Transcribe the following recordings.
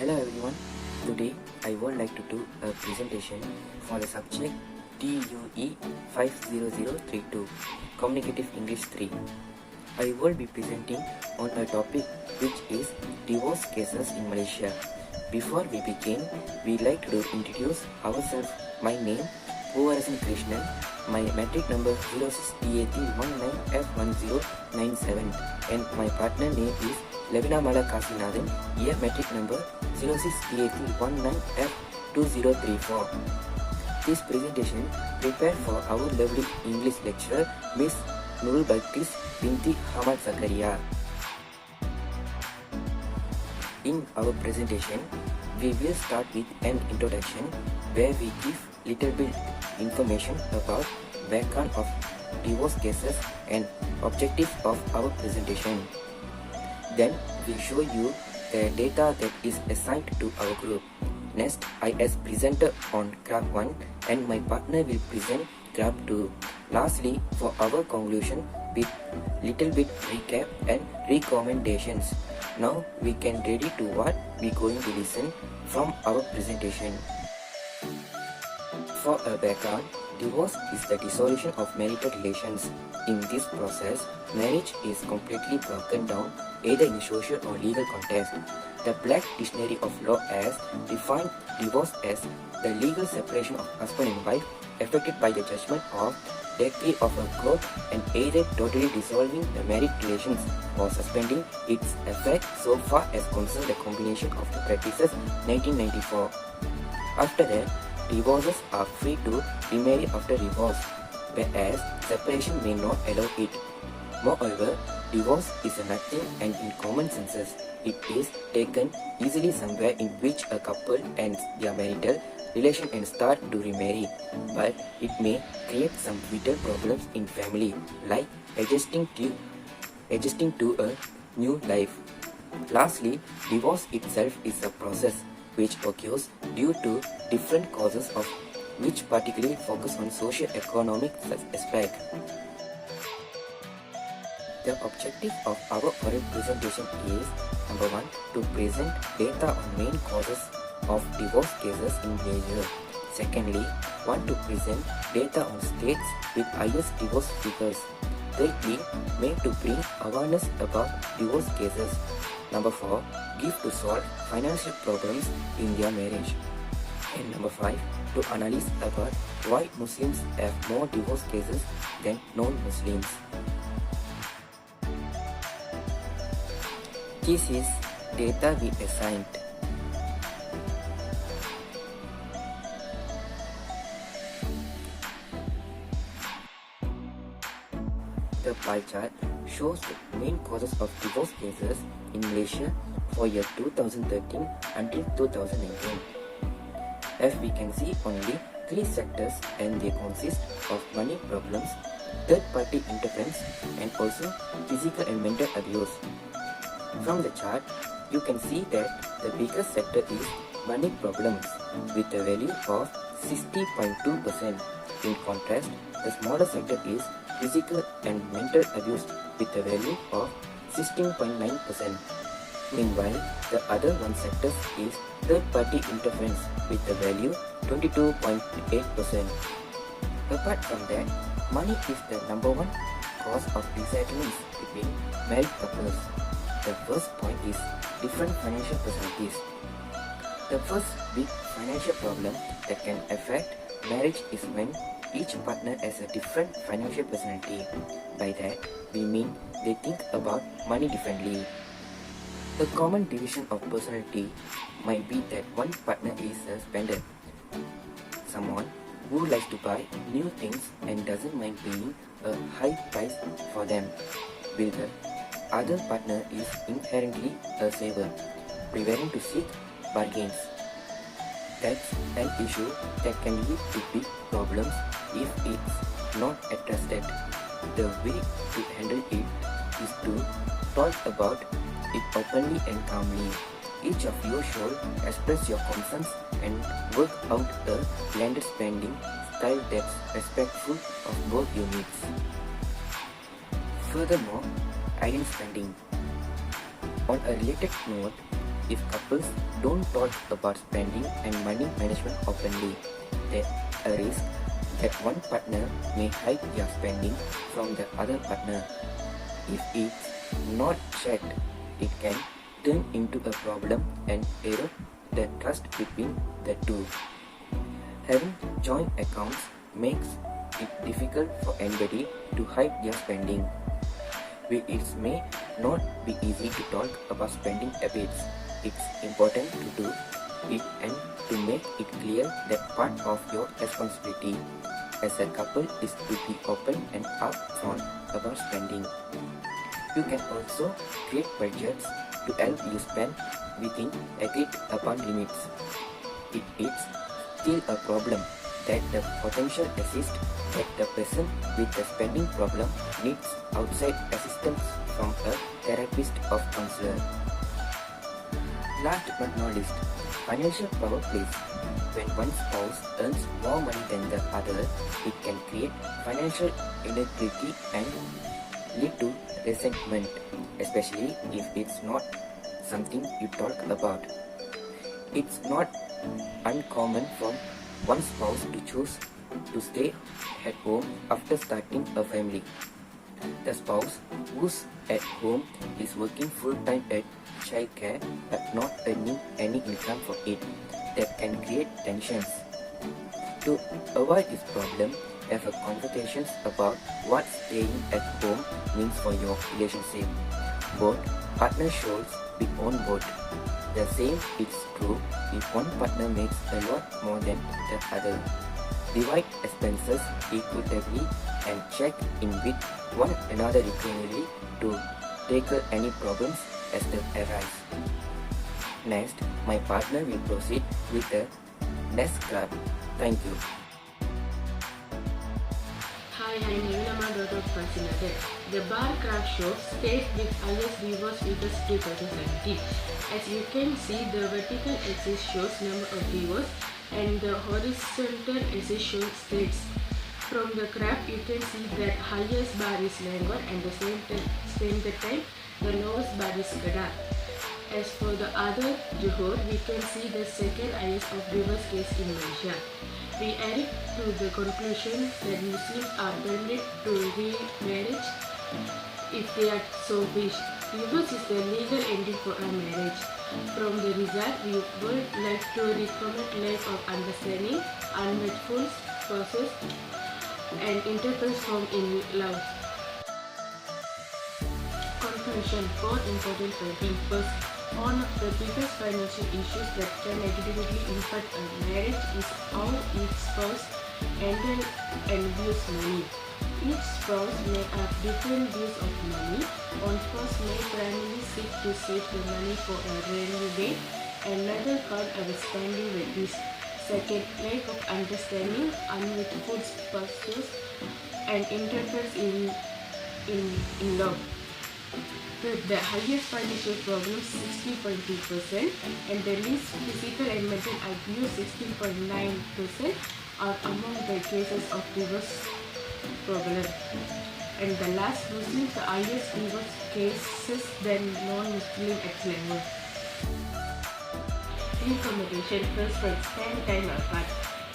Hello everyone. Today I would like to do a presentation for the subject TUE 50032 Communicative English 3. I will be presenting on a topic which is divorce cases in Malaysia. Before we begin, we like to introduce ourselves. My name Puvarasan Krishnan. My matric number 06DAT19F1097 and my partner name is Levina Mala Kasinathan, year matric number 06DAT19F2034. This presentation prepared for our lovely English lecturer Miss Nurul Balqis binti Hamad Zakaria. In our presentation, we will start with an introduction where we give little bit information about background of divorce cases and objectives of our presentation. Then we show you the data that is assigned to our group. Next, I as presenter on graph 1 and my partner will present graph 2. Lastly, for our conclusion with little bit recap and recommendations. Now we can ready to what we going to listen from our presentation. For a background, divorce is the dissolution of marital relations. In this process, marriage is completely broken down either in social or legal context. The Black Dictionary of Law has defined divorce as the legal separation of husband and wife effected by the judgment of decree of a court and either totally dissolving the married relations or suspending its effect so far as concerns the combination of the practices 1994. After that, divorces are free to remarry after divorce, whereas separation may not allow it. Moreover, divorce is a nothing and in common senses, it is taken easily somewhere in which a couple ends their marital relation and start to remarry, but it may create some vital problems in family like adjusting to a new life. Lastly, divorce itself is a process which occurs due to different causes of which particularly focus on socio-economic aspect. The objective of our oral presentation is number 1 to present data on main causes of divorce cases in Malaysia. Secondly, 1 to present data on states with highest divorce figures. Thirdly, made to bring awareness about divorce cases. Number 4, give to solve financial problems in their marriage. And number 5, to analyze about why Muslims have more divorce cases than non-Muslims. This is data we assigned. The pie chart shows the main causes of divorce cases in Malaysia for year 2013 until 2019. As we can see, only 3 sectors and they consist of money problems, third-party interference and also physical and mental abuse. From the chart, you can see that the biggest sector is money problems with a value of 60.2%. In contrast, the smaller sector is physical and mental abuse with a value of 16.9%. Meanwhile, the other one sector is third-party interference with a value 22.8%. Apart from that, money is the number 1 cause of disagreements between married couples. The first point is different financial personalities. The first big financial problem that can affect marriage is when each partner has a different financial personality. By that, we mean they think about money differently. A common division of personality might be that one partner is a spender, someone who likes to buy new things and doesn't mind paying a high price for them, while the other partner is inherently a saver, preferring to seek bargains. That's an issue that can lead to big problems if it's not addressed. The way to handle it is to talk about it openly and calmly. Each of you should express your concerns and work out a blended spending style that's respectful of both your needs. Furthermore, ideal spending. On a related note, If couples don't talk about spending and money management openly, there's a risk that one partner may hide their spending from the other partner. If it's not checked, it can turn into a problem and erode the trust between the two. Having joint accounts makes it difficult for anybody to hide their spending. While it may not be easy to talk about spending habits, it's important to do it and to make it clear that part of your responsibility as a couple is to be open and upfront about spending. You can also create budgets to help you spend within agreed upon limits. If it's still a problem that the potential exists that the person with the spending problem needs outside assistance from a therapist or counselor. Last but not least, financial power plays. When one spouse earns more money than the other, it can create financial inequality and lead to resentment, especially if it's not something you talk about. It's not uncommon for one spouse to choose to stay at home after starting a family. The spouse who's at home is working full-time at childcare but not earning any income for it. That can create tensions. To avoid this problem, have a conversations about what staying at home means for your relationship. Both partners should be on board. The same is true if one partner makes a lot more than the other. Divide expenses equitably and check in with one another regularly to tackle any problems as they arise. Next, my partner will proceed with the next graph. Thank you. Hi, I'm Nirama Fascinated. The bar graph shows state with highest divorce figures 2017. As you can see, the vertical axis shows number of divorce and the horizontal axis shows states. From the graph, you can see that highest bar is Langon and the same time the lowest bar is Kedah. As for the other Johor, we can see the second highest of divorce case in Malaysia. We added to the conclusion that Muslims are permitted to remarriage if they are so wish. Divorce is the legal ending for a marriage. From the result, we would like to recommend lack of understanding, unmet full spouses, and intercourse from in love. Conclusion: both important points. First, one of the biggest financial issues that can negatively impact a marriage is how each spouse handles and views money. Each spouse may have different views of money. One spouse may primarily seek to save the money for a rainy day, another count our spending with this. Second, lack of understanding, unmet full spouses, and interference in love. The highest financial problems 60.2% and the least physical and mental abuse 16.9% are among the cases of divorce problem. And the last, Muslims the highest divorce cases than non-Muslim ex-level. Recommendation: first, spend time apart.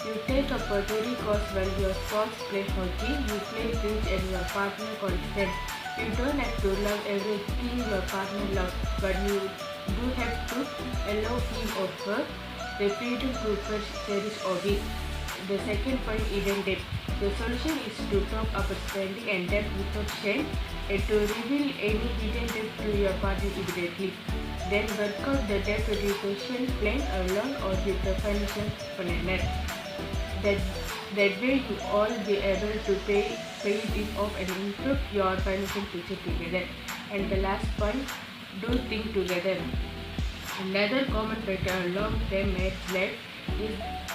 You take a pottery course while your spouse play hockey, you play bridge and your partner constant. You don't have to love everything your partner loves, but you do have to allow him or her the freedom to cherish hobbies. The second point, hidden debt. The solution is to talk about spending and debt without shame and to reveal any hidden debt to your partner immediately. Then work out the debt reduction plan alone or with the financial planner. That way you all be able to pay it off and improve your financial future together. And the last point, do things together. Another common factor of long-term marriage life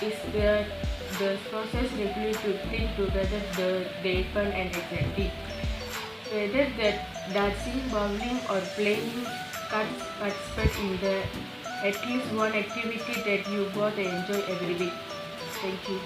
is the process regularly to think together the day fun and exciting. Whether that dancing, bowling or playing cards, participate in at least one activity that you both enjoy every week. Thank you.